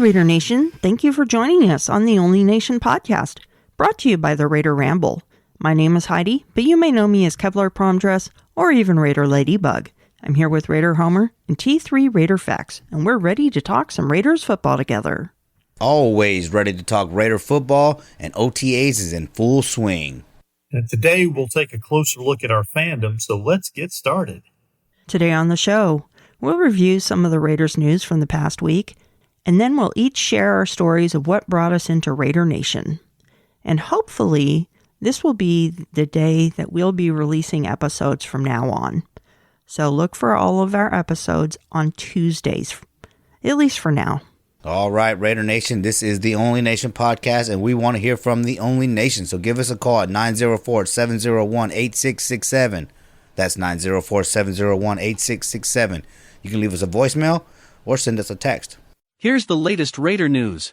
Raider Nation. Thank you for joining us on the Only Nation podcast, brought to you by the Raider Ramble. My name is Heidi, but you may know me as Kevlar Prom Dress or even Raider Ladybug. I'm here with Raider Homer and T3 Raider Facts, and we're ready to talk some Raiders football together. Always ready to talk Raider football, and OTAs is in full swing. And today we'll take a closer look at our fandom, so let's get started. Today on the show, we'll review some of the Raiders news from the past week, and then we'll each share our stories of what brought us into Raider Nation. And hopefully, this will be the day that we'll be releasing episodes from now on. So look for all of our episodes on Tuesdays, at least for now. All right, Raider Nation, this is the Only Nation podcast, and we want to hear from the Only Nation. So give us a call at 904-701-8667. That's 904-701-8667. You can leave us a voicemail or send us a text. Here's the latest Raider news.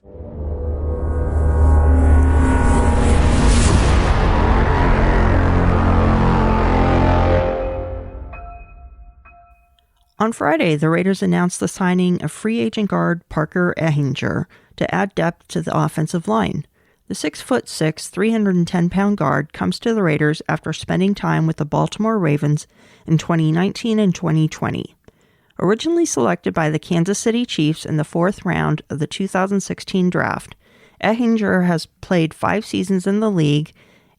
On Friday, the Raiders announced the signing of free agent guard Parker Ehinger to add depth to the offensive line. The 6'6", 310-pound guard comes to the Raiders after spending time with the Baltimore Ravens in 2019 and 2020. Originally selected by the Kansas City Chiefs in the 4th round of the 2016 draft, Ehinger has played 5 seasons in the league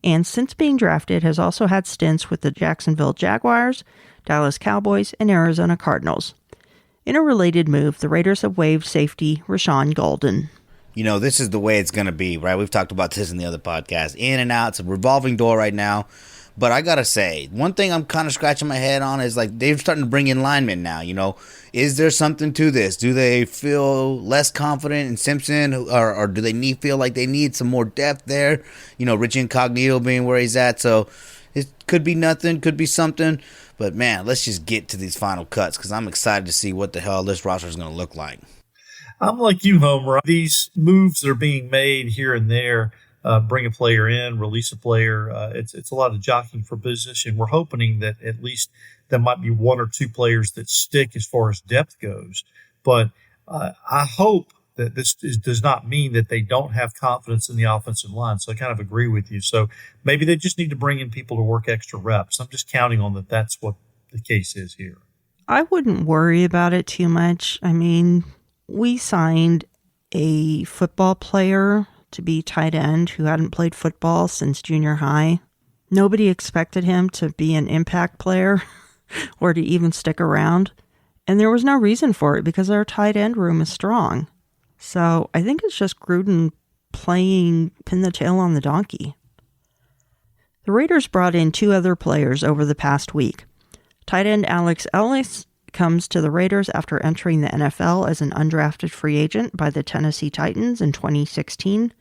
and since being drafted has also had stints with the Jacksonville Jaguars, Dallas Cowboys, and Arizona Cardinals. In a related move, the Raiders have waived safety Rashawn Golden. You know, this is the way it's going to be, right? We've talked about this in the other podcast. In and out, it's a revolving door right now. But I got to say, one thing I'm kind of scratching my head on is, like, they're starting to bring in linemen now, you know. Is there something to this? Do they feel less confident in Simpson, or do they feel like they need some more depth there? You know, Rich Incognito being where he's at, so it could be nothing, could be something. But, man, let's just get to these final cuts because I'm excited to see what the hell this roster is going to look like. I'm like you, Homer. These moves that are being made here and there, bring a player in, release a player. It's a lot of jockeying for position. We're hoping that at least there might be 1 or 2 players that stick as far as depth goes. But I hope that this does not mean that they don't have confidence in the offensive line. So I kind of agree with you. So maybe they just need to bring in people to work extra reps. I'm just counting on that. That's what the case is here. I wouldn't worry about it too much. I mean, we signed a football player to be tight end who hadn't played football since junior high. Nobody expected him to be an impact player or to even stick around. And there was no reason for it because our tight end room is strong. So I think it's just Gruden playing pin the tail on the donkey. The Raiders brought in 2 other players over the past week. Tight end Alex Ellis comes to the Raiders after entering the NFL as an undrafted free agent by the Tennessee Titans in 2016,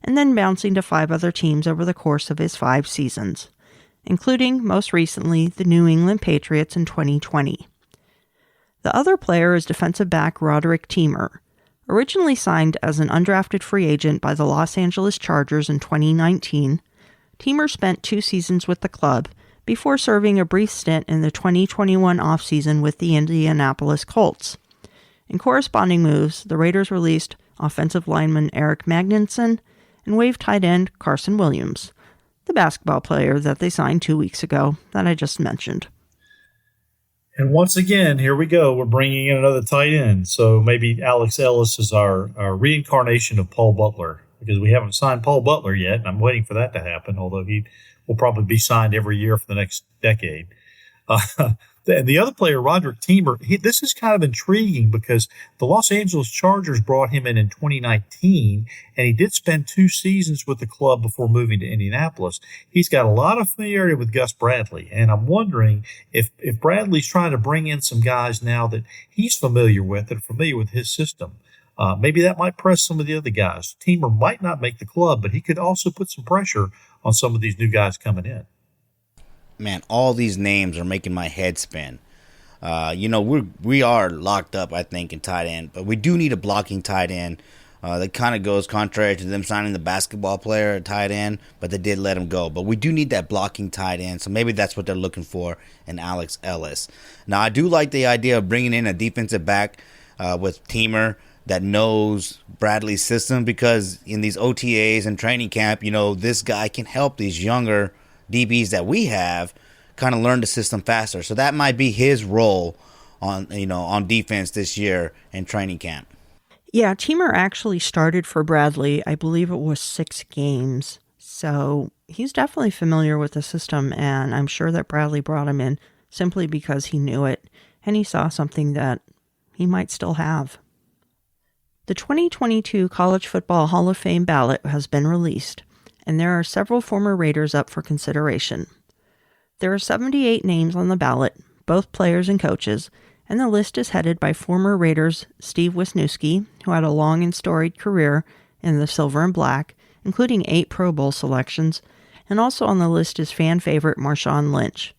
and then bouncing to 5 other teams over the course of his 5 seasons, including, most recently, the New England Patriots in 2020. The other player is defensive back Roderick Teamer. Originally signed as an undrafted free agent by the Los Angeles Chargers in 2019, Teamer spent 2 seasons with the club before serving a brief stint in the 2021 offseason with the Indianapolis Colts. In corresponding moves, the Raiders released offensive lineman Eric Magnuson and waived tight end Carson Williams, the basketball player that they signed 2 weeks ago that I just mentioned. And once again, here we go. We're bringing in another tight end. So maybe Alex Ellis is our reincarnation of Paul Butler because we haven't signed Paul Butler yet. And I'm waiting for that to happen, although he will probably be signed every year for the next decade. The other player, Roderick Teamer, this is kind of intriguing because the Los Angeles Chargers brought him in 2019, and he did spend 2 seasons with the club before moving to Indianapolis. He's got a lot of familiarity with Gus Bradley, and I'm wondering if Bradley's trying to bring in some guys now that he's familiar with and familiar with his system. Maybe that might press some of the other guys. Teamer might not make the club, but he could also put some pressure on some of these new guys coming in. Man, all these names are making my head spin. You know, we are locked up, I think, in tight end, but we do need a blocking tight end. That kind of goes contrary to them signing the basketball player at tight end, but they did let him go. But we do need that blocking tight end, so maybe that's what they're looking for in Alex Ellis. Now, I do like the idea of bringing in a defensive back with Teamer. that knows Bradley's system, because in these OTAs and training camp, this guy can help these younger DBs that we have kind of learn the system faster. So that might be his role on defense this year in training camp. Yeah, Teamer actually started for Bradley. I believe it was 6 games. So he's definitely familiar with the system, and I'm sure that Bradley brought him in simply because he knew it and he saw something that he might still have. The 2022 College Football Hall of Fame ballot has been released, and there are several former Raiders up for consideration. There are 78 names on the ballot, both players and coaches, and the list is headed by former Raiders Steve Wisniewski, who had a long and storied career in the silver and black, including 8 Pro Bowl selections, and also on the list is fan favorite Marshawn Lynch.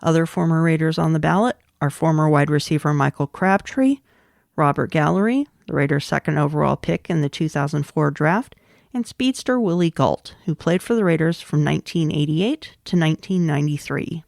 Other former Raiders on the ballot are former wide receiver Michael Crabtree, Robert Gallery, the Raiders' 2nd overall pick in the 2004 draft, and speedster Willie Gault, who played for the Raiders from 1988 to 1993.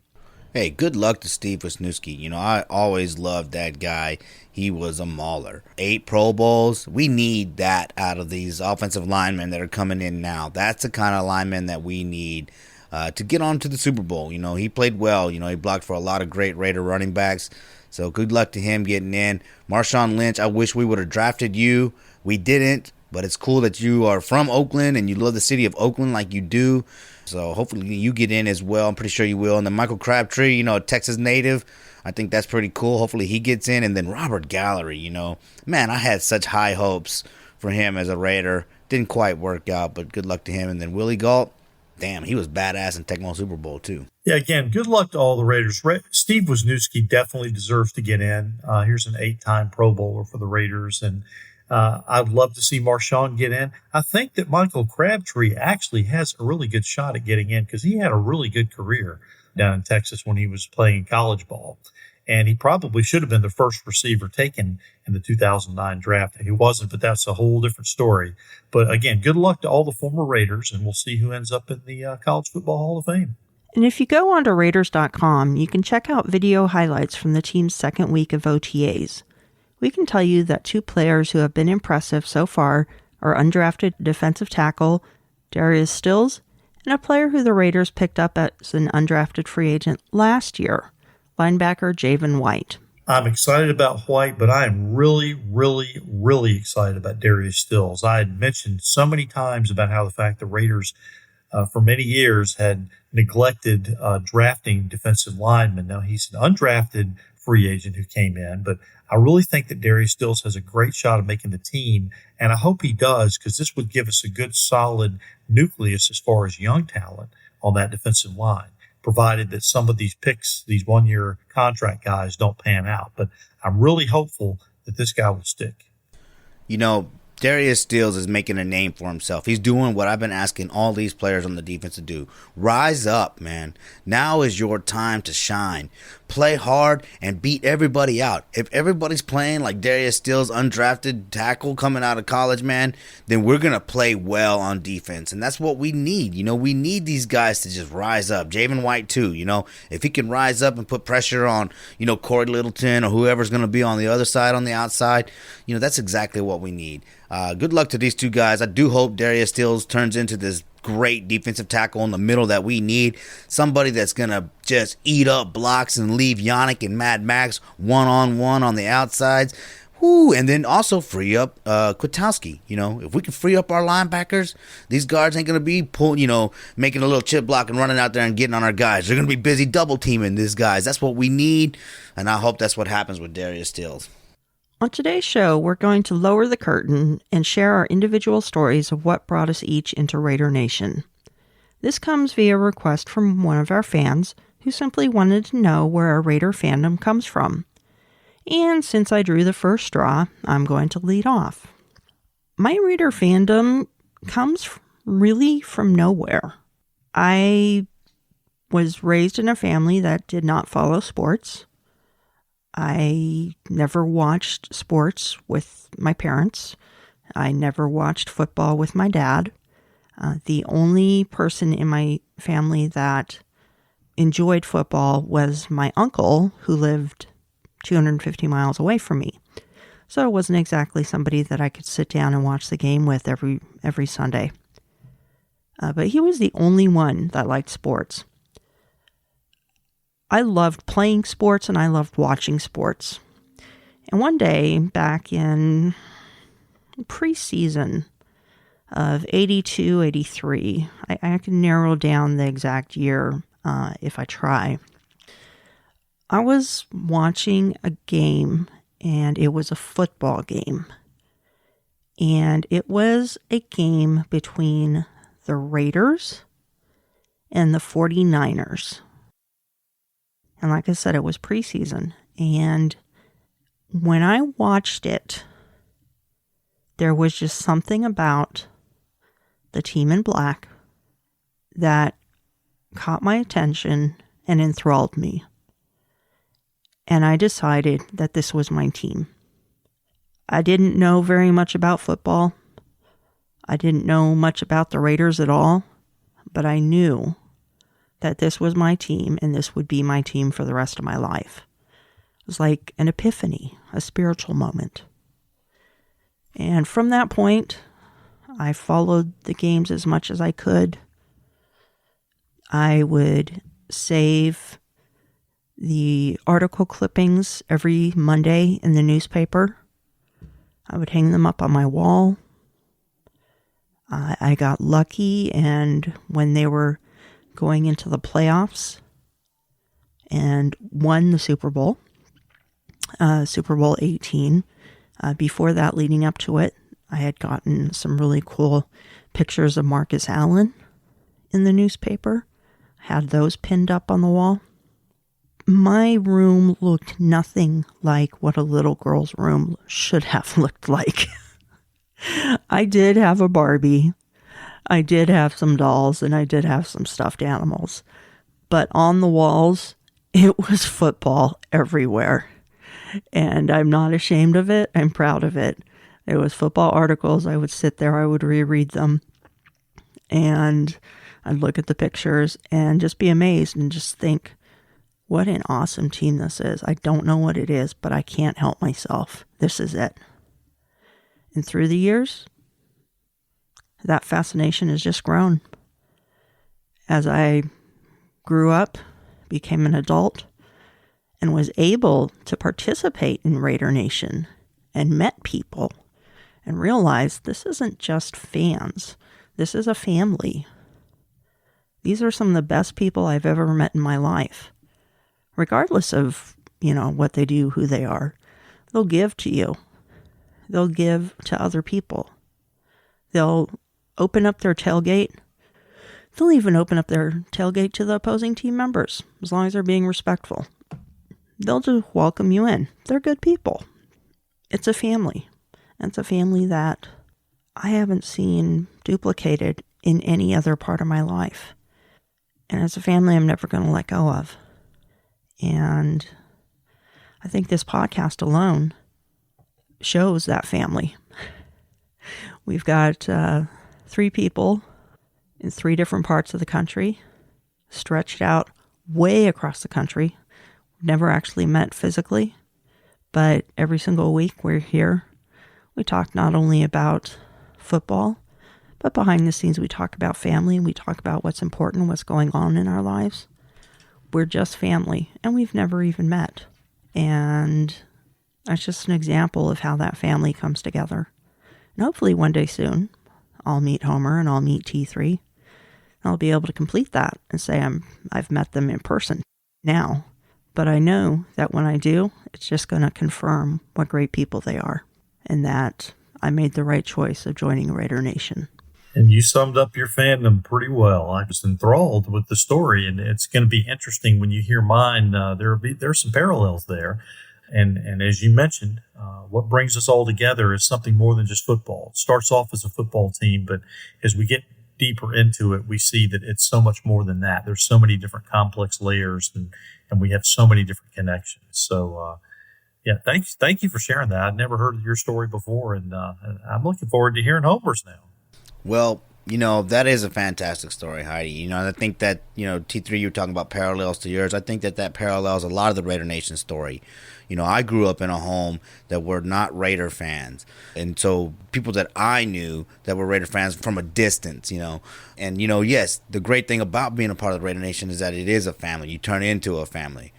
Hey, good luck to Steve Wisniewski. I always loved that guy. He was a mauler. 8 Pro Bowls. We need that out of these offensive linemen that are coming in now. That's the kind of lineman that we need to get on to the Super Bowl. He played well. He blocked for a lot of great Raider running backs. So good luck to him getting in. Marshawn Lynch, I wish we would have drafted you. We didn't, but it's cool that you are from Oakland and you love the city of Oakland like you do. So hopefully you get in as well. I'm pretty sure you will. And then Michael Crabtree, a Texas native. I think that's pretty cool. Hopefully he gets in. And then Robert Gallery, man, I had such high hopes for him as a Raider. Didn't quite work out, but good luck to him. And then Willie Gault, damn, he was badass in Tecmo Super Bowl too. Yeah, again, good luck to all the Raiders. Steve Wisniewski definitely deserves to get in. Here's an 8-time Pro Bowler for the Raiders, and I'd love to see Marshawn get in. I think that Michael Crabtree actually has a really good shot at getting in because he had a really good career down in Texas when he was playing college ball. And he probably should have been the first receiver taken in the 2009 draft. He wasn't, but that's a whole different story. But again, good luck to all the former Raiders, and we'll see who ends up in the College Football Hall of Fame. And if you go onto Raiders.com, you can check out video highlights from the team's 2nd week of OTAs. We can tell you that 2 players who have been impressive so far are undrafted defensive tackle Darius Stills and a player who the Raiders picked up as an undrafted free agent last year, linebacker Javen White. I'm excited about White, but I am really, really, really excited about Darius Stills. I had mentioned so many times about how the fact the Raiders for many years had neglected drafting defensive linemen. Now, he's an undrafted free agent who came in, but I really think that Darius Stills has a great shot of making the team, and I hope he does because this would give us a good, solid nucleus as far as young talent on that defensive line, provided that some of these picks, these one-year contract guys, don't pan out. But I'm really hopeful that this guy will stick. Darius Stills is making a name for himself. He's doing what I've been asking all these players on the defense to do. Rise up, man. Now is your time to shine. Play hard and beat everybody out. If everybody's playing like Darius Stills, undrafted tackle coming out of college, man, then we're going to play well on defense. And that's what we need. We need these guys to just rise up. Javen White, too. If he can rise up and put pressure on, Corey Littleton or whoever's going to be on the other side, on the outside, that's exactly what we need. Good luck to these 2 guys. I do hope Darius Stills turns into this great defensive tackle in the middle that we need. Somebody that's going to just eat up blocks and leave Yannick and Mad Max one-on-one on the outsides. And then also free up Kwiatkowski. If we can free up our linebackers, these guards ain't going to be making a little chip block and running out there and getting on our guys. They're going to be busy double teaming these guys. That's what we need, and I hope that's what happens with Darius Stills. On today's show, we're going to lower the curtain and share our individual stories of what brought us each into Raider Nation. This comes via request from one of our fans who simply wanted to know where our Raider fandom comes from. And since I drew the first straw, I'm going to lead off. My Raider fandom comes really from nowhere. I was raised in a family that did not follow sports. I never watched sports with my parents. I never watched football with my dad. The only person in my family that enjoyed football was my uncle, who lived 250 miles away from me. So it wasn't exactly somebody that I could sit down and watch the game with every Sunday. But he was the only one that liked sports. I loved playing sports and I loved watching sports. And one day, back in preseason of 82, 83, I can narrow down the exact year if I try. I was watching a game, and it was a football game. And it was a game between the Raiders and the 49ers. And like I said, it was preseason. And when I watched it, there was just something about the team in black that caught my attention and enthralled me. And I decided that this was my team. I didn't know very much about football. I didn't know much about the Raiders at all, but I knew that this was my team and this would be my team for the rest of my life. It was like an epiphany, a spiritual moment. And from that point, I followed the games as much as I could. I would save the article clippings every Monday in the newspaper. I would hang them up on my wall. I got lucky, and when they were going into the playoffs and won the Super Bowl, Super Bowl 18, before that, leading up to it, I had gotten some really cool pictures of Marcus Allen in the newspaper. Had those pinned up on the wall. My room looked nothing like what a little girl's room should have looked like. I did have a Barbie. I did have some dolls, and I did have some stuffed animals. But on the walls, it was football everywhere. And I'm not ashamed of it. I'm proud of it. It was football articles. I would sit there. I would reread them. And I'd look at the pictures and just be amazed and just think, what an awesome team this is. I don't know what it is, but I can't help myself. This is it. And through the years, that fascination has just grown. As I grew up, became an adult, and was able to participate in Raider Nation and met people and realized this isn't just fans. This is a family. These are some of the best people I've ever met in my life. Regardless of, what they do, who they are, they'll give to you. They'll give to other people. They'll open up their tailgate. They'll even open up their tailgate to the opposing team members, as long as they're being respectful. They'll just welcome you in. They're good people. It's a family. It's a family that I haven't seen duplicated in any other part of my life. And it's a family I'm never going to let go of. And I think this podcast alone shows that family. We've got 3 people in 3 different parts of the country, stretched out way across the country. Never actually met physically, but every single week we're here. We talk not only about football, but behind the scenes we talk about family. We talk about what's important, what's going on in our lives. We're just family, and we've never even met. And that's just an example of how that family comes together. And hopefully one day soon, I'll meet Homer and I'll meet T3. And I'll be able to complete that and say I've met them in person now. But I know that when I do, it's just going to confirm what great people they are, and that I made the right choice of joining Raider Nation. And you summed up your fandom pretty well. I was enthralled with the story, and it's going to be interesting when you hear mine. There's some parallels there. And as you mentioned, what brings us all together is something more than just football. It starts off as a football team, but as we get deeper into it, we see that it's so much more than that. There's so many different complex layers, and we have so many different connections. So, thank you for sharing that. I'd never heard your story before, and I'm looking forward to hearing Homer's now. Well, That is a fantastic story, Heidi. I think that, T3, you were talking about parallels to yours. I think that parallels a lot of the Raider Nation story. I grew up in a home that were not Raider fans. And so people that I knew that were Raider fans from a distance, And, yes, the great thing about being a part of the Raider Nation is that it is a family. You turn into a family,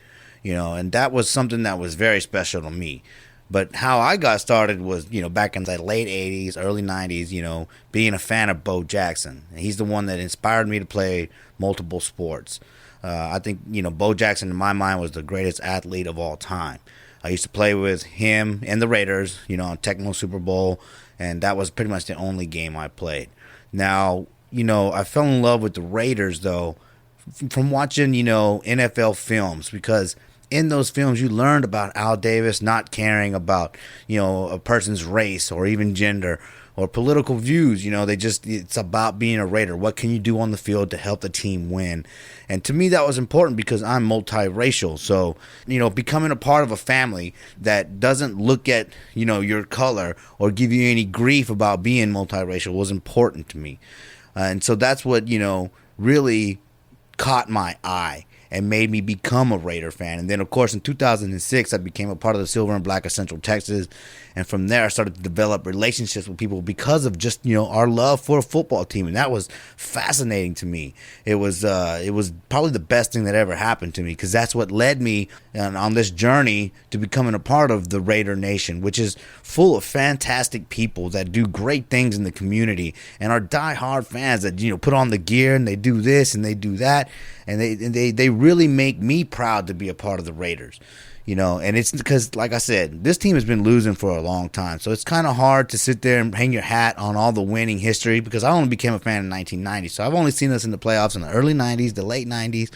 and that was something that was very special to me. But how I got started was, back in the late 80s, early 90s, being a fan of Bo Jackson. And he's the one that inspired me to play multiple sports. I think, Bo Jackson, in my mind, was the greatest athlete of all time. I used to play with him and the Raiders, on Tecmo Super Bowl, and that was pretty much the only game I played. Now, I fell in love with the Raiders, though, from watching, NFL films, because in those films, you learned about Al Davis not caring about, a person's race or even gender or political views. It's about being a Raider. What can you do on the field to help the team win? And to me, that was important because I'm multiracial. So, becoming a part of a family that doesn't look at, your color or give you any grief about being multiracial was important to me. And so that's what, really caught my eye and made me become a Raider fan. And then, of course, in 2006, I became a part of the Silver and Black of Central Texas. And from there, I started to develop relationships with people because of just, our love for a football team. And that was fascinating to me. It was probably the best thing that ever happened to me, because that's what led me on this journey to becoming a part of the Raider Nation, which is full of fantastic people that do great things in the community and are diehard fans that, put on the gear and they do this and they do that. And they really make me proud to be a part of the Raiders. And it's because, like I said, this team has been losing for a long time. So it's kind of hard to sit there and hang your hat on all the winning history, because I only became a fan in 1990. So I've only seen us in the playoffs in the early 90s, the late 90s,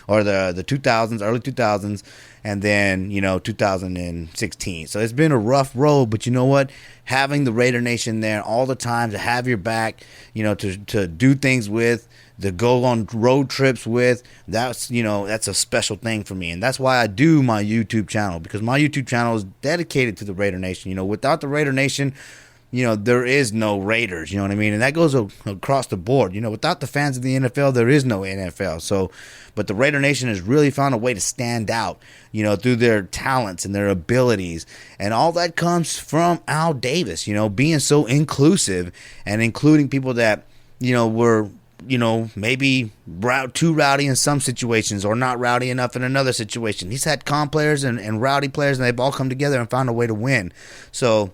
or the 2000s, early 2000s, and then, 2016. So it's been a rough road, but you know what? Having the Raider Nation there all the time, to have your back, to do things with, to go on road trips with, that's a special thing for me. And that's why I do my YouTube channel, because my YouTube channel is dedicated to the Raider Nation. Without the Raider Nation, there is no Raiders, you know what I mean? And that goes across the board. Without the fans of the NFL, there is no NFL. So, but the Raider Nation has really found a way to stand out, through their talents and their abilities. And all that comes from Al Davis, being so inclusive and including people that, were, maybe too rowdy in some situations or not rowdy enough in another situation. He's had calm players and rowdy players, and they've all come together and found a way to win. So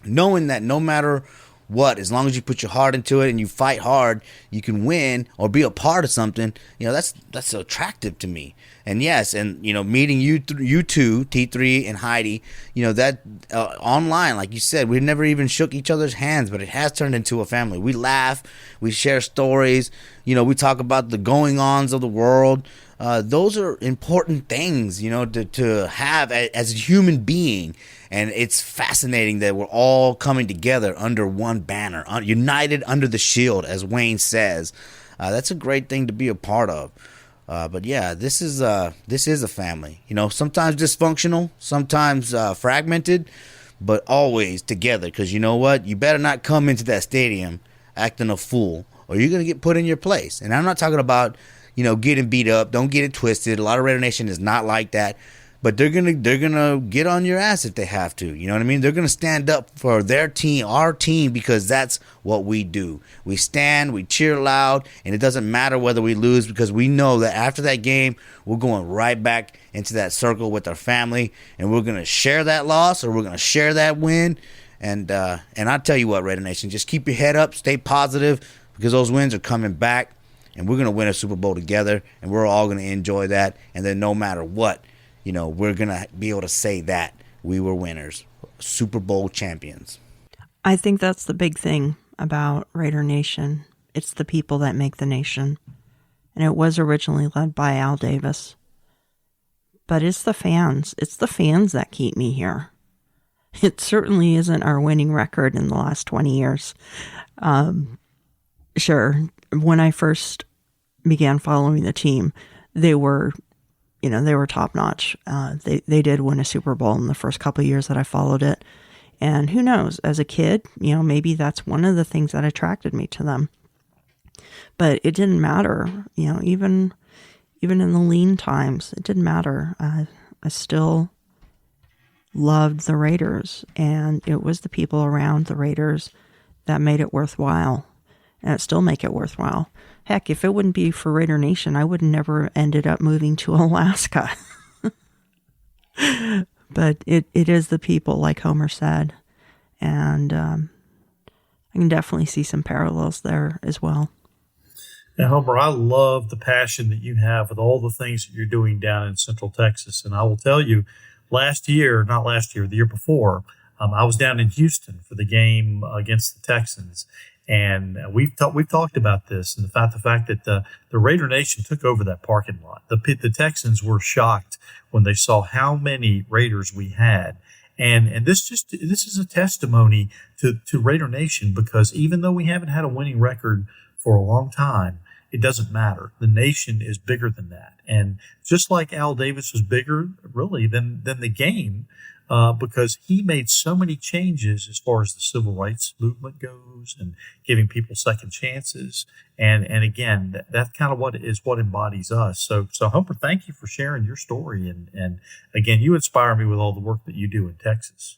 knowing that no matter what, as long as you put your heart into it and you fight hard, you can win or be a part of something, that's so attractive to me. And yes, and meeting you two, T3 and Heidi, that online, like you said, we never even shook each other's hands, but it has turned into a family. We laugh, we share stories, we talk about the going-ons of the world. Those are important things, to have as a human being. And it's fascinating that we're all coming together under one banner, united under the shield, as Wayne says. That's a great thing to be a part of. But yeah, this is a family. Sometimes dysfunctional, sometimes fragmented, but always together. Because you know what? You better not come into that stadium acting a fool, or you're gonna get put in your place. And I'm not talking about getting beat up. Don't get it twisted. A lot of Raider Nation is not like that. But they're gonna get on your ass if they have to. You know what I mean? They're gonna stand up for their team, our team, because that's what we do. We stand, we cheer loud, and it doesn't matter whether we lose, because we know that after that game, we're going right back into that circle with our family, and we're gonna share that loss or we're gonna share that win. And I tell you what, Raider Nation, just keep your head up, stay positive, because those wins are coming back, and we're gonna win a Super Bowl together, and we're all gonna enjoy that. And then no matter what, we're going to be able to say that we were winners, Super Bowl champions. I think that's the big thing about Raider Nation. It's the people that make the nation. And it was originally led by Al Davis. But it's the fans. It's the fans that keep me here. It certainly isn't our winning record in the last 20 years. Sure, when I first began following the team, they were top notch. They did win a Super Bowl in the first couple of years that I followed it. And who knows, as a kid, maybe that's one of the things that attracted me to them. But it didn't matter, even in the lean times, it didn't matter. I still loved the Raiders, and it was the people around the Raiders that made it worthwhile, and it still make it worthwhile. Heck, if it wouldn't be for Raider Nation, I would never ended up moving to Alaska. But it is the people, like Homer said, and I can definitely see some parallels there as well. Now, Homer, I love the passion that you have with all the things that you're doing down in Central Texas. And I will tell you, the year before, I was down in Houston for the game against the Texans. And we've talked about this and the fact that the Raider Nation took over that parking lot. The Texans were shocked when they saw how many Raiders we had. And this is a testimony to Raider Nation, because even though we haven't had a winning record for a long time, it doesn't matter. The nation is bigger than that. And just like Al Davis was bigger, really, than the game, because he made so many changes as far as the civil rights movement goes and giving people second chances. And again, that's kind of what embodies us. So Homer, thank you for sharing your story. And again, you inspire me with all the work that you do in Texas.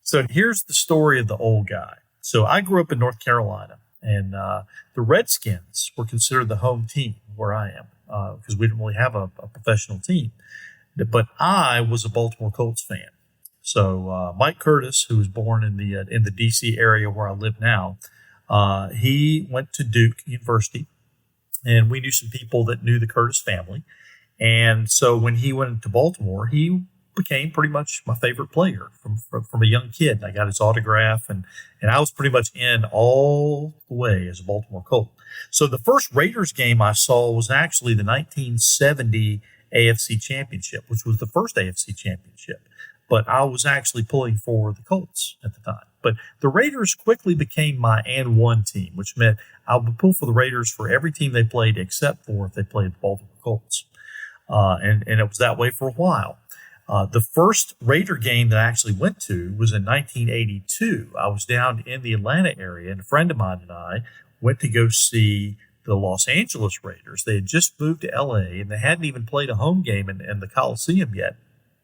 So here's the story of the old guy. So I grew up in North Carolina. And the Redskins were considered the home team where I am, because we didn't really have a professional team. But I was a Baltimore Colts fan. So Mike Curtis, who was born in the D.C. area where I live now, he went to Duke University, and we knew some people that knew the Curtis family. And so when he went to Baltimore, he became pretty much my favorite player from a young kid. I got his autograph, and I was pretty much in all the way as a Baltimore Colt. So the first Raiders game I saw was actually the 1970 AFC Championship, which was the first AFC Championship. But I was actually pulling for the Colts at the time. But the Raiders quickly became my and one team, which meant I would pull for the Raiders for every team they played except for if they played the Baltimore Colts. And it was that way for a while. The first Raider game that I actually went to was in 1982. I was down in the Atlanta area, and a friend of mine and I went to go see the Los Angeles Raiders. They had just moved to L.A., and they hadn't even played a home game in the Coliseum yet.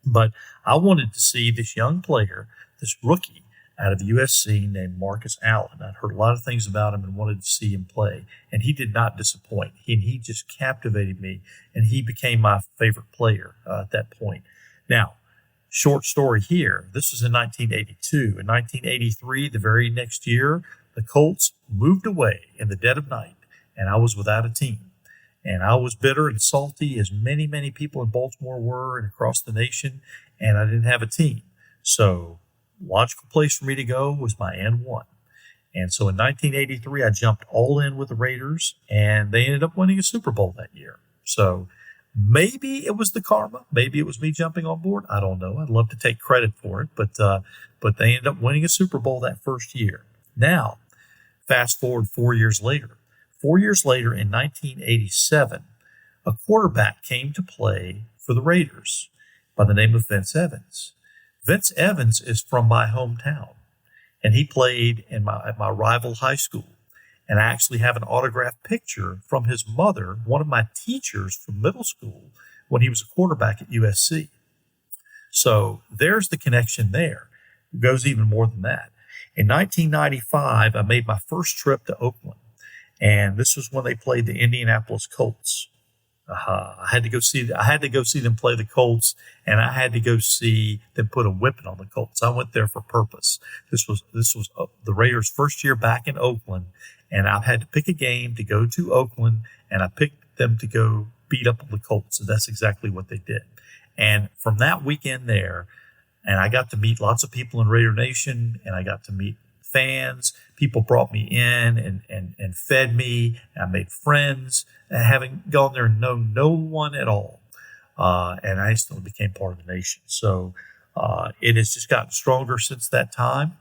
But I wanted to see this young player, this rookie out of USC named Marcus Allen. I'd heard a lot of things about him and wanted to see him play, and he did not disappoint. He just captivated me, and he became my favorite player at that point. Now, short story here. This was in 1982. In 1983, the very next year, the Colts moved away in the dead of night, and I was without a team. And I was bitter and salty, as many, many people in Baltimore were and across the nation, and I didn't have a team. So, logical place for me to go was my N1. And so in 1983, I jumped all in with the Raiders, and they ended up winning a Super Bowl that year. So, maybe it was the karma. Maybe it was me jumping on board. I don't know. I'd love to take credit for it, but they ended up winning a Super Bowl that first year. Now, fast forward 4 years later. 4 years later, in 1987, a quarterback came to play for the Raiders by the name of Vince Evans. Vince Evans is from my hometown, and he played at my rival high school. And I actually have an autographed picture from his mother, one of my teachers from middle school, when he was a quarterback at USC. So there's the connection there. It goes even more than that. In 1995, I made my first trip to Oakland, and this was when they played the Indianapolis Colts. I had to go see them play the Colts, and I had to go see them put a whipping on the Colts. I went there for purpose. This was the Raiders' first year back in Oakland, and I had to pick a game to go to Oakland, and I picked them to go beat up on the Colts, and that's exactly what they did. And from that weekend there, and I got to meet lots of people in Raider Nation, and I got to meet fans. People brought me in and fed me. And I made friends, having gone there and known no one at all. And I instantly became part of the nation. So it has just gotten stronger since that time.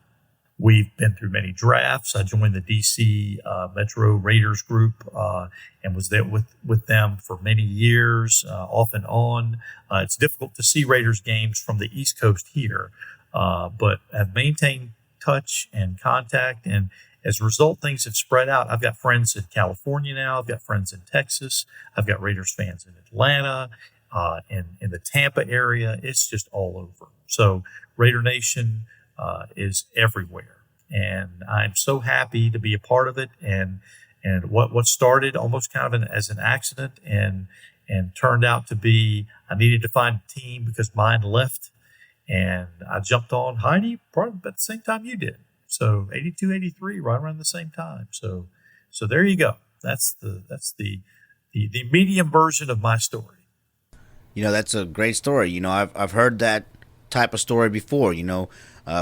We've been through many drafts. I joined the D.C. Metro Raiders group and was there with them for many years, off and on. It's difficult to see Raiders games from the East Coast here, but have maintained touch and contact, and As a result, things have spread out. I've got friends in California now. I've got friends in Texas. I've got Raiders fans in Atlanta, in the Tampa area. It's just all over. So Raider Nation is everywhere. And I'm so happy to be a part of it. And what started almost kind of as an accident and turned out to be, I needed to find a team because mine left. And I jumped on Heidi probably about the same time you did. So 82, 83, right around the same time. So there you go. That's the medium version of my story. That's a great story. I've heard that type of story before.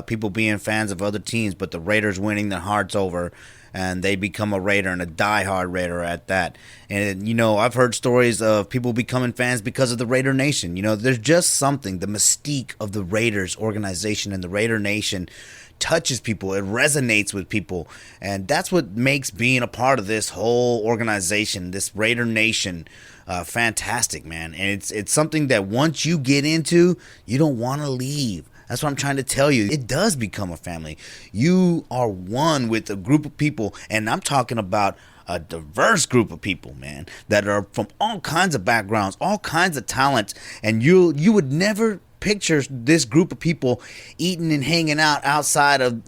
People being fans of other teams, but the Raiders winning their hearts over, and they become a Raider and a diehard Raider at that. And, I've heard stories of people becoming fans because of the Raider Nation. There's just something, the mystique of the Raiders organization and the Raider Nation touches people. It resonates with people. And that's what makes being a part of this whole organization, this Raider Nation, fantastic, man. And it's something that once you get into, you don't want to leave. That's what I'm trying to tell you. It does become a family. You are one with a group of people, and I'm talking about a diverse group of people, man, that are from all kinds of backgrounds, all kinds of talents, and you would never picture this group of people eating and hanging out outside of,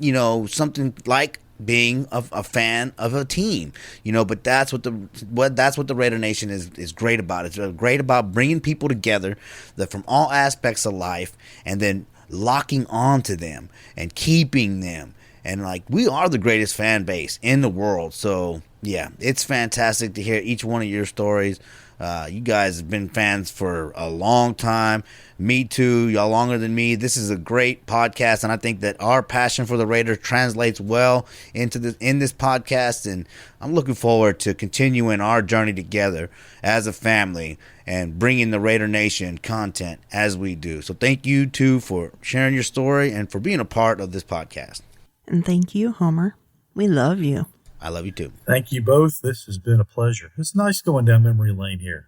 something like being a fan of a team, but that's what the Raider Nation is great about. It's great about bringing people together that from all aspects of life, and then locking on to them and keeping them. And we are the greatest fan base in the world. So yeah, it's fantastic to hear each one of your stories. You guys have been fans for a long time. Me too. Y'all longer than me. This is a great podcast, and I think that our passion for the Raiders translates well in this podcast. And I'm looking forward to continuing our journey together as a family and bringing the Raider Nation content as we do. So thank you too for sharing your story and for being a part of this podcast. And thank you, Homer. We love you. I love you too. Thank you both. This has been a pleasure. It's nice going down memory lane here.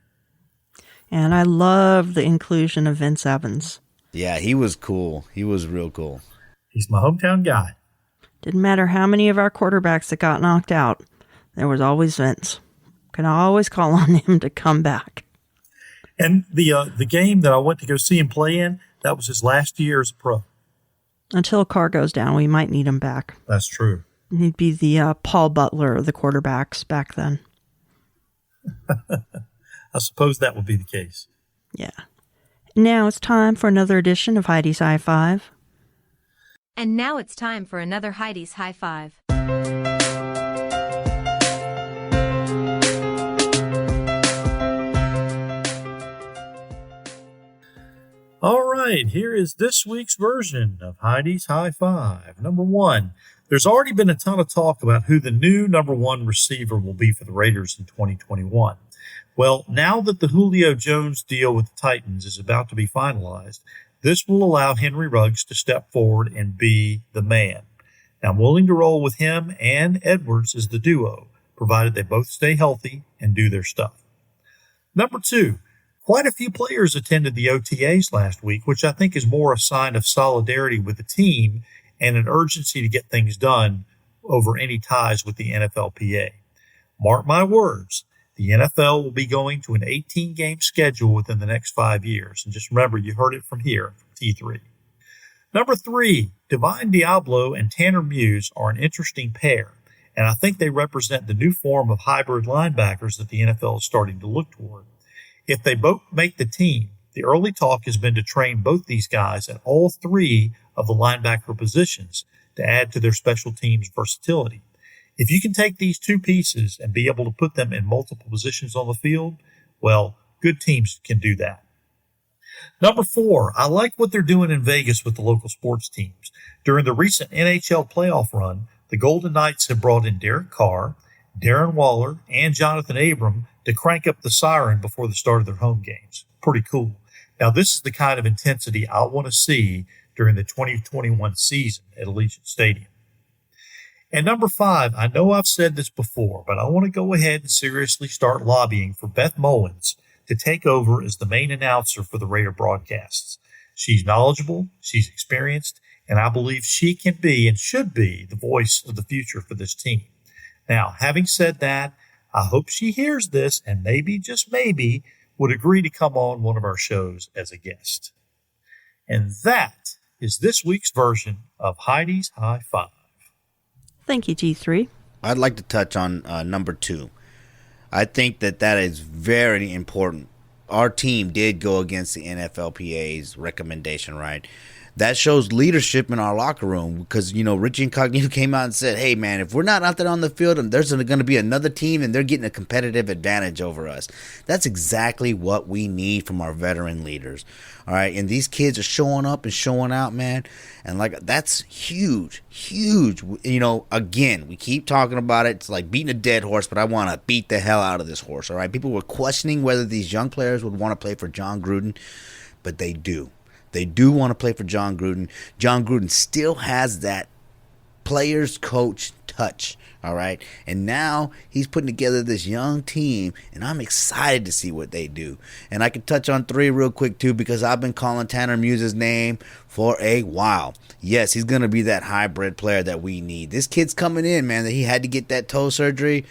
And I love the inclusion of Vince Evans. Yeah, he was cool. He was real cool. He's my hometown guy. Didn't matter how many of our quarterbacks that got knocked out, there was always Vince. Can always call on him to come back. And the game that I went to go see him play in, that was his last year as a pro. Until Carr goes down, we might need him back. That's true. He'd be the Paul Butler of the quarterbacks back then. I suppose that would be the case. Yeah. Now it's time for another edition of Heidi's High Five. And now it's time for another Heidi's High Five. All right, here is this week's version of Heidi's High Five. Number one, there's already been a ton of talk about who the new number one receiver will be for the Raiders in 2021. Well, now that the Julio Jones deal with the Titans is about to be finalized, this will allow Henry Ruggs to step forward and be the man. Now, I'm willing to roll with him and Edwards as the duo, provided they both stay healthy and do their stuff. Number two, quite a few players attended the OTAs last week, which I think is more a sign of solidarity with the team and an urgency to get things done over any ties with the NFLPA. Mark my words, the NFL will be going to an 18-game schedule within the next 5 years. And just remember, you heard it from here, from T3. Number three, Divine Diablo and Tanner Muse are an interesting pair, and I think they represent the new form of hybrid linebackers that the NFL is starting to look toward. If they both make the team, the early talk has been to train both these guys at all three of the linebacker positions to add to their special teams versatility. If you can take these two pieces and be able to put them in multiple positions on the field, well, good teams can do that. Number four, I like what they're doing in Vegas with the local sports teams. During the recent NHL playoff run, the Golden Knights have brought in Derek Carr, Darren Waller, and Jonathan Abram to crank up the siren before the start of their home games. Pretty cool. Now, this is the kind of intensity I want to see during the 2021 season at Allegiant Stadium. And number five, I know I've said this before, but I want to go ahead and seriously start lobbying for Beth Mowins to take over as the main announcer for the Raider broadcasts. She's knowledgeable, she's experienced, and I believe she can be and should be the voice of the future for this team. Now, having said that, I hope she hears this and maybe, just maybe, would agree to come on one of our shows as a guest. And that is this week's version of Heidi's High Five. Thank you, G3. I'd like to touch on number 2. I think that is very important. Our team did go against the NFLPA's recommendation, right? That shows leadership in our locker room because, Richie Incognito came out and said, hey, man, if we're not out there on the field and there's going to be another team and they're getting a competitive advantage over us. That's exactly what we need from our veteran leaders. All right. And these kids are showing up and showing out, man. And that's huge, huge. Again, we keep talking about it. It's like beating a dead horse, but I want to beat the hell out of this horse. All right. People were questioning whether these young players would want to play for John Gruden, but they do. They do want to play for John Gruden. John Gruden still has that players coach touch, all right? And now he's putting together this young team, and I'm excited to see what they do. And I can touch on 3 real quick, too, because I've been calling Tanner Muse's name for a while. Yes, he's going to be that hybrid player that we need. This kid's coming in, man. He had to get that toe surgery.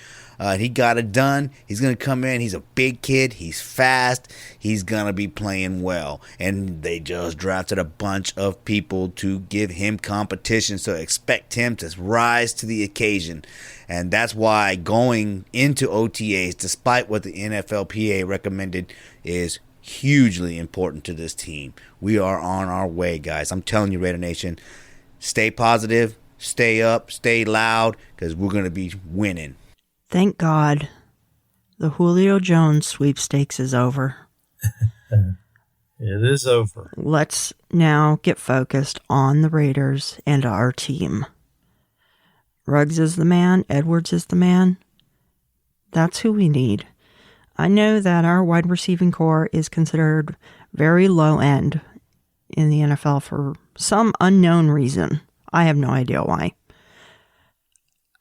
He got it done. He's going to come in. He's a big kid. He's fast. He's going to be playing well. And they just drafted a bunch of people to give him competition. So expect him to rise to the occasion. And that's why going into OTAs, despite what the NFLPA recommended, is hugely important to this team. We are on our way, guys. I'm telling you, Raider Nation, stay positive, stay up, stay loud, because we're going to be winning. Thank God the Julio Jones sweepstakes is over. It is over. Let's now get focused on the Raiders and our team. Ruggs is the man. Edwards is the man. That's who we need. I know that our wide receiving core is considered very low end in the NFL for some unknown reason. I have no idea why.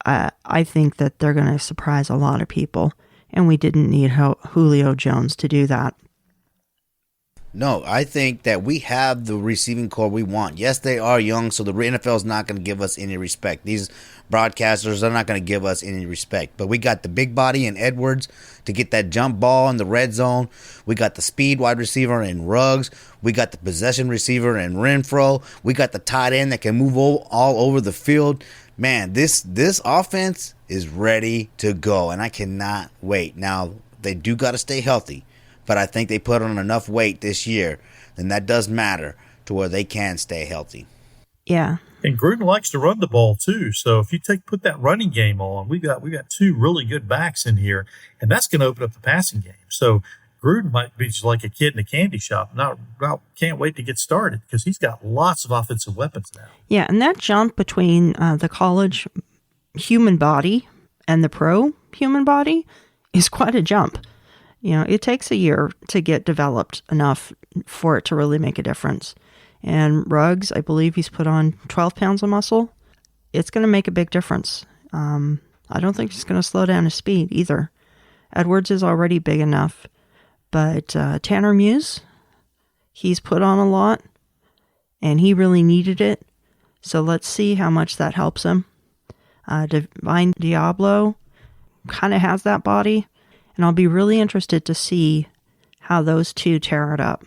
I think that they're going to surprise a lot of people, and we didn't need Julio Jones to do that. No, I think that we have the receiving core we want. Yes, they are young, so the NFL is not going to give us any respect. These broadcasters are not going to give us any respect. But we got the big body in Edwards to get that jump ball in the red zone. We got the speed wide receiver in Ruggs. We got the possession receiver in Renfro. We got the tight end that can move all over the field. Man, this offense is ready to go, and I cannot wait. Now, they do got to stay healthy, but I think they put on enough weight this year, and that does matter to where they can stay healthy. Yeah. And Gruden likes to run the ball too. So if you put that running game on, we got 2 really good backs in here, and that's going to open up the passing game. So Gruden might be just like a kid in a candy shop. Can't wait to get started because he's got lots of offensive weapons now. Yeah, and that jump between the college human body and the pro human body is quite a jump. It takes a year to get developed enough for it to really make a difference. And Ruggs, I believe he's put on 12 pounds of muscle. It's going to make a big difference. I don't think he's going to slow down his speed either. Edwards is already big enough. But Tanner Muse, he's put on a lot, and he really needed it. So let's see how much that helps him. Divine Diablo kind of has that body, and I'll be really interested to see how those 2 tear it up.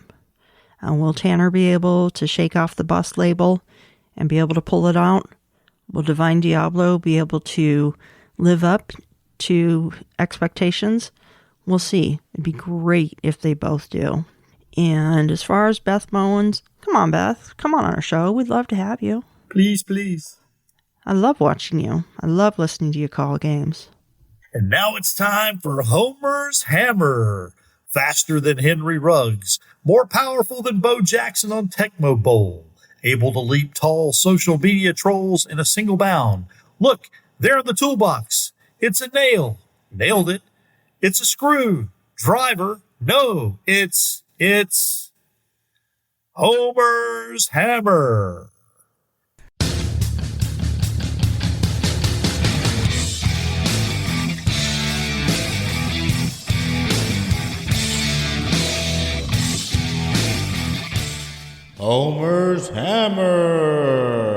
Will Tanner be able to shake off the bust label and be able to pull it out? Will Divine Diablo be able to live up to expectations? We'll see. It'd be great if they both do. And as far as Beth Mowens, come on, Beth. Come on our show. We'd love to have you. Please, please. I love watching you. I love listening to you call games. And now it's time for Homer's Hammer. Faster than Henry Ruggs. More powerful than Bo Jackson on Tecmo Bowl. Able to leap tall social media trolls in a single bound. Look, there in the toolbox. It's a nail. Nailed it. It's a screw. Driver. No, it's Homer's Hammer. Homer's Hammer.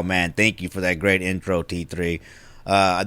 Oh, man, thank you for that great intro, T3.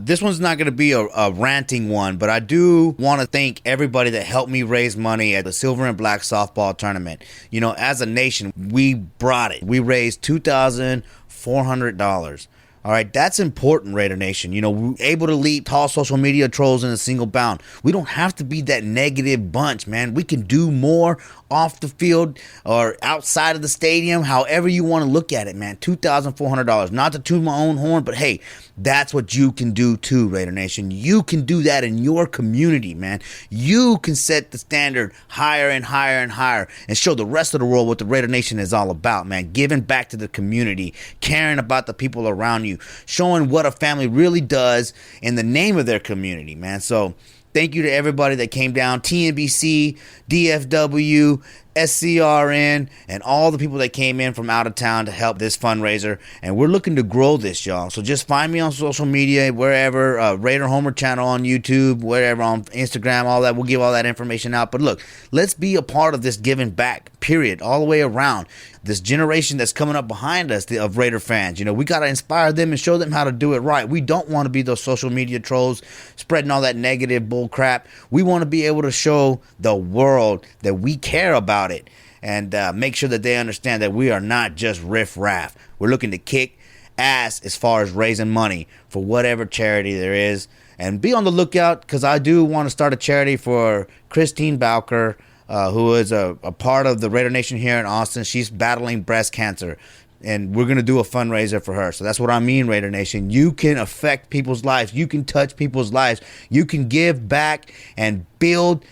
This one's not going to be a ranting one, but I do want to thank everybody that helped me raise money at the Silver and Black softball tournament. You know, as a nation, we brought it. We raised $2,400. All right, that's important, Raider Nation. You know, we're able to lead tall social media trolls in a single bound. We don't have to be that negative bunch, man. We can do more off the field or outside of the stadium, however you want to look at it, man. $2,400. Not to toot my own horn, but hey, that's what you can do too, Raider Nation. You can do that in your community, man. You can set the standard higher and higher and higher and show the rest of the world what the Raider Nation is all about, man. Giving back to the community, caring about the people around you, showing what a family really does in the name of their community, man. So thank you to everybody that came down, TNBC, DFW, SCRN, and all the people that came in from out of town to help this fundraiser. And we're looking to grow this, y'all. So just find me on social media, wherever, Raider Homer channel on YouTube, wherever, on Instagram, all that. We'll give all that information out. But look, let's be a part of this giving back, period, all the way around. This generation that's coming up behind us of Raider fans, you know, we got to inspire them and show them how to do it right. We don't want to be those social media trolls spreading all that negative bull crap. We want to be able to show the world that we care about it and make sure that they understand that we are not just riff-raff. We're looking to kick ass as far as raising money for whatever charity there is. And be on the lookout, because I do want to start a charity for Christine Bowker, who is a part of the Raider Nation here in Austin. She's battling breast cancer, and we're going to do a fundraiser for her. So that's what I mean, Raider Nation. You can affect people's lives. You can touch people's lives. You can give back and build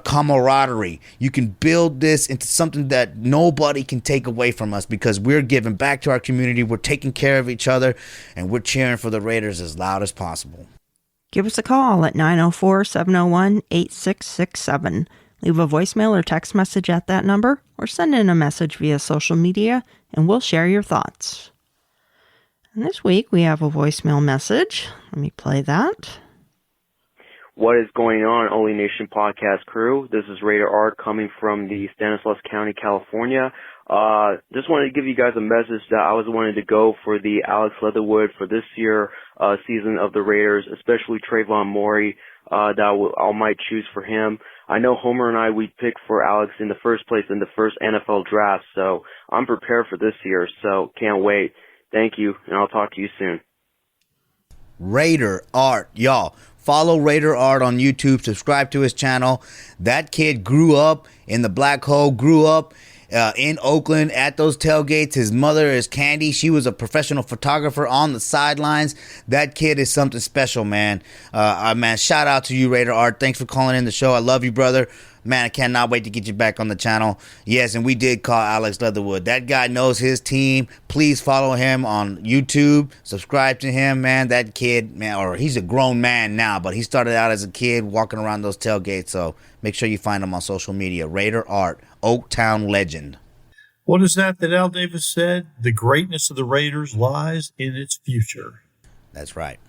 camaraderie. You can build this into something that nobody can take away from us, because we're giving back to our community. We're taking care of each other, and we're cheering for the Raiders as loud as possible. Give us a call at 904-701-8667. Leave a voicemail or text message at that number, or send in a message via social media, and we'll share your thoughts. And this week we have a voicemail message. Let me play that. What is going on, Only Nation podcast crew? This is Raider Art coming from the Stanislaus County, California. Just wanted to give you guys a message that I was wanting to go for the Alex Leatherwood for this year season of the Raiders, especially Trayvon Morey, that I might choose for him. I know Homer and I, we picked for Alex in the first place in the first NFL draft, so I'm prepared for this year, so can't wait. Thank you, and I'll talk to you soon. Raider Art, y'all. Follow Raider Art on YouTube. Subscribe to his channel. That kid grew up in the Black Hole, grew up in Oakland at those tailgates. His mother is Candy. She was a professional photographer on the sidelines. That kid is something special, man. Man, shout out to you, Raider Art. Thanks for calling in the show. I love you, brother. Man, I cannot wait to get you back on the channel. Yes, and we did call Alex Leatherwood. That guy knows his team. Please follow him on YouTube. Subscribe to him, man. That kid, man, or he's a grown man now, but he started out as a kid walking around those tailgates. So make sure you find him on social media. Raider Art, Oaktown legend. What is that Al Davis said? The greatness of the Raiders lies in its future. That's right.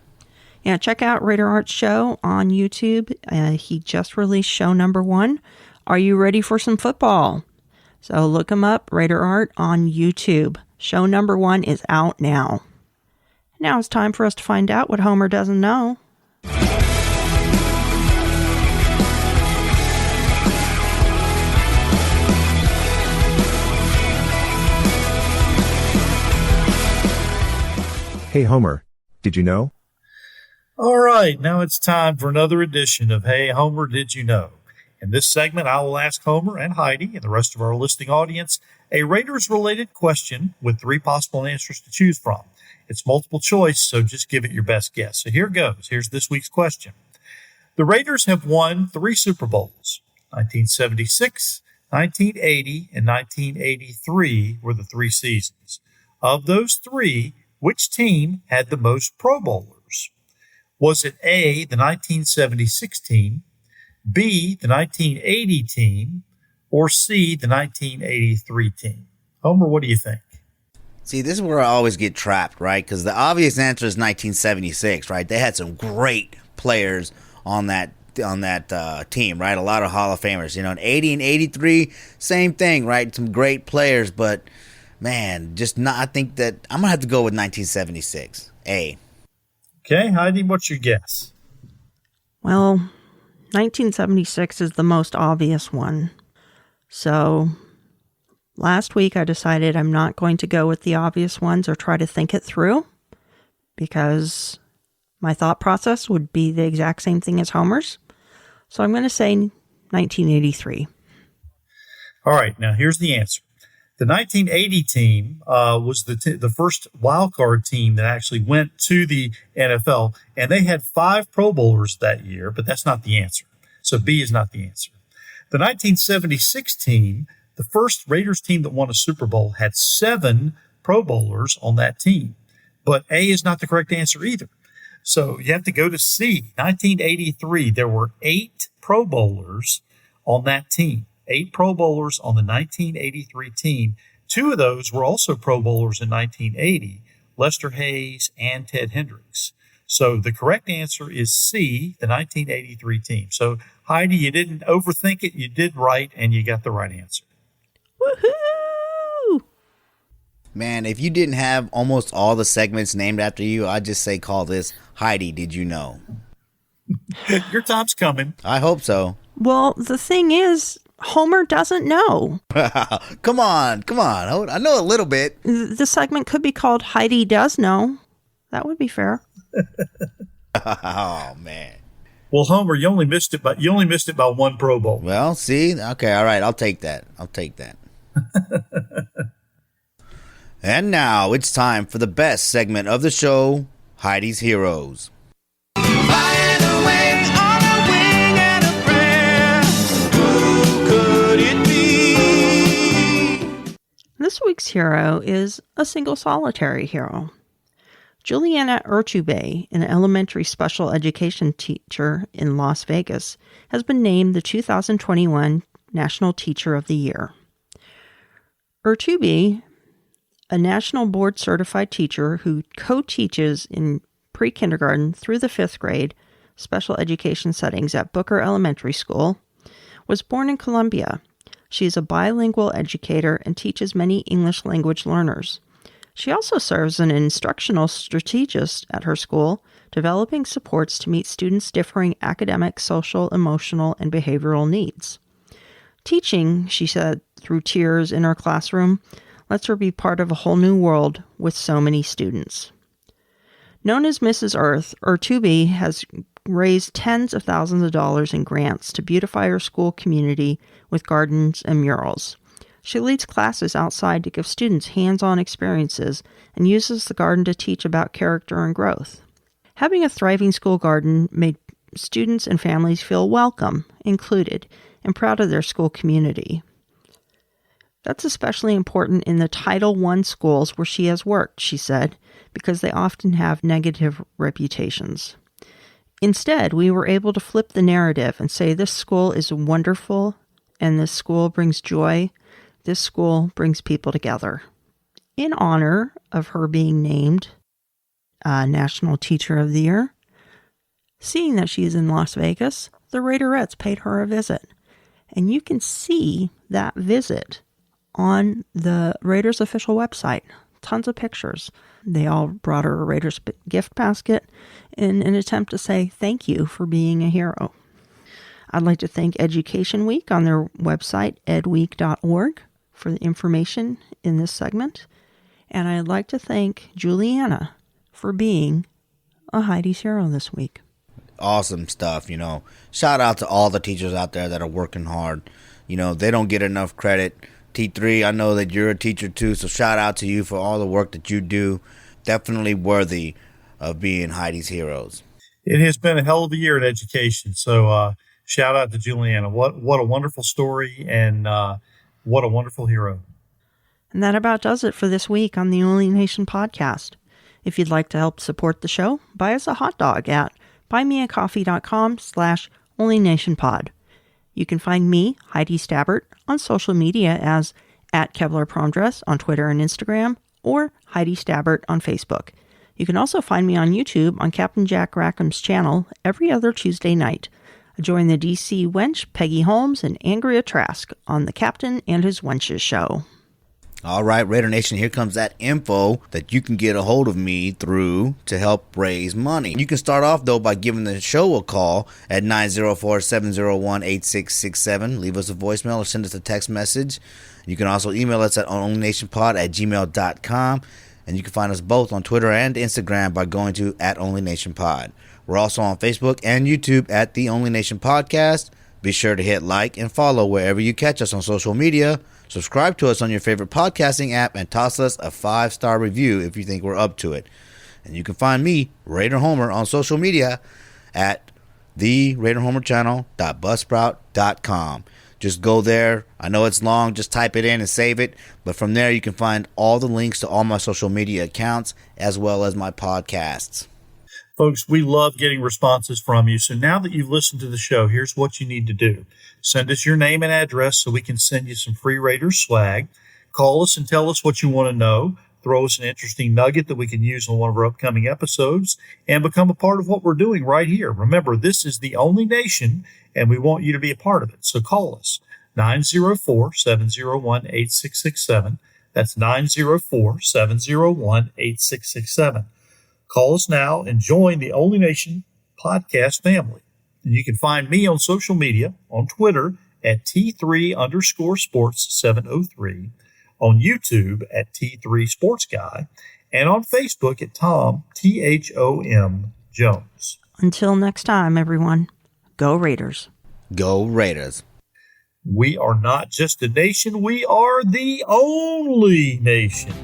Yeah, check out Raider Art's show on YouTube. He just released show number 1. Are you ready for some football? So look him up, Raider Art, on YouTube. Show number 1 is out now. Now it's time for us to find out what Homer doesn't know. Hey Homer, did you know? All right, now it's time for another edition of Hey Homer, Did You Know? In this segment, I will ask Homer and Heidi and the rest of our listening audience a Raiders-related question with 3 possible answers to choose from. It's multiple choice, so just give it your best guess. So here goes. Here's this week's question. The Raiders have won 3 Super Bowls. 1976, 1980, and 1983 were the 3 seasons. Of those 3, which team had the most Pro Bowlers? Was it A, the 1976 team, B, the 1980 team, or C, the 1983 team? Homer, what do you think? See, this is where I always get trapped, right? Because the obvious answer is 1976, right? They had some great players on that team, right? A lot of Hall of Famers. You know, in 80 and 83, same thing, right? Some great players, but Man, just not. I think that I'm going to have to go with 1976. A. Okay, Heidi, what's your guess? Well, 1976 is the most obvious one. So last week I decided I'm not going to go with the obvious ones or try to think it through because my thought process would be the exact same thing as Homer's. So I'm going to say 1983. All right, now here's the answer. The 1980 team was the first wild card team that actually went to the NFL, and they had 5 Pro Bowlers that year, but that's not the answer. So B is not the answer. The 1976 team, the first Raiders team that won a Super Bowl, had 7 Pro Bowlers on that team, but A is not the correct answer either. So you have to go to C. 1983, there were 8 Pro Bowlers on that team. 8 Pro Bowlers on the 1983 team. 2 of those were also Pro Bowlers in 1980, Lester Hayes and Ted Hendricks. So the correct answer is C, the 1983 team. So Heidi, you didn't overthink it. You did right, and you got the right answer. Woohoo! Man, if you didn't have almost all the segments named after you, I'd just say call this Heidi, Did You Know? Your time's coming. I hope so. Well, the thing is, Homer doesn't know. Come on. I know a little bit. The segment could be called Heidi Does Know. That would be fair. Oh, man. Well, Homer, you only missed it by 1 Pro Bowl. Well, see? Okay, all right. I'll take that. And now it's time for the best segment of the show, Heidi's Heroes. This week's hero is a single solitary hero. Juliana Urtubey, an elementary special education teacher in Las Vegas, has been named the 2021 National Teacher of the Year. Urtubey, a national board certified teacher who co-teaches in pre-kindergarten through the 5th grade special education settings at Booker Elementary School, was born in Colombia. She is a bilingual educator and teaches many English language learners. She also serves as an instructional strategist at her school, developing supports to meet students' differing academic, social, emotional, and behavioral needs. Teaching, she said, through tears in her classroom, lets her be part of a whole new world with so many students. Known as Mrs. Earth, Urtubey has raised tens of thousands of dollars in grants to beautify her school community with gardens and murals. She leads classes outside to give students hands-on experiences and uses the garden to teach about character and growth. Having a thriving school garden made students and families feel welcome, included, and proud of their school community. That's especially important in the Title I schools where she has worked, she said, because they often have negative reputations. Instead, we were able to flip the narrative and say this school is wonderful and this school brings joy. This school brings people together. In honor of her being named National Teacher of the Year, seeing that she's in Las Vegas, the Raiderettes paid her a visit. And you can see that visit on the Raiders official website. Tons of pictures. They all brought her a Raiders gift basket in an attempt to say thank you for being a hero. I'd like to thank Education Week on their website, edweek.org, for the information in this segment. And I'd like to thank Juliana for being a Heidi's hero this week. Awesome stuff, Shout out to all the teachers out there that are working hard. They don't get enough credit. T3, I know that you're a teacher too, so shout out to you for all the work that you do. Definitely worthy of being Heidi's heroes. It has been a hell of a year in education, so shout out to Juliana. What a wonderful story, and what a wonderful hero. And that about does it for this week on the Only Nation podcast. If you'd like to help support the show, buy us a hot dog at buymeacoffee.com/onlynationpod. You can find me, Heidi Stabbert, on social media as @KevlarPromDress on Twitter and Instagram, or Heidi Stabbert on Facebook. You can also find me on YouTube on Captain Jack Rackham's channel every other Tuesday night. I join the DC wench Peggy Holmes and Andrea Trask on the Captain and His Wenches show. All right, Raider Nation, here comes that info that you can get a hold of me through to help raise money. You can start off, though, by giving the show a call at 904-701-8667. Leave us a voicemail or send us a text message. You can also email us at onlynationpod@gmail.com. And you can find us both on Twitter and Instagram by going to @onlynationpod. We're also on Facebook and YouTube at The Only Nation Podcast. Be sure to hit like and follow wherever you catch us on social media. Subscribe to us on your favorite podcasting app and toss us a 5-star review if you think we're up to it. And you can find me, Raider Homer, on social media at theraiderhomerchannel.buzzsprout.com. Just go there. I know it's long. Just type it in and save it. But from there, you can find all the links to all my social media accounts as well as my podcasts. Folks, we love getting responses from you. So now that you've listened to the show, here's what you need to do. Send us your name and address so we can send you some free Raiders swag. Call us and tell us what you want to know. Throw us an interesting nugget that we can use on one of our upcoming episodes and become a part of what we're doing right here. Remember, this is The Only Nation, and we want you to be a part of it. So call us, 904-701-8667. That's 904-701-8667. Call us now and join the Only Nation podcast family. And you can find me on social media, on Twitter at T3_sports703, on YouTube at T3 Sports Guy, and on Facebook at Tom, THOM Jones. Until next time, everyone, go Raiders. Go Raiders. We are not just a nation, we are the only nation.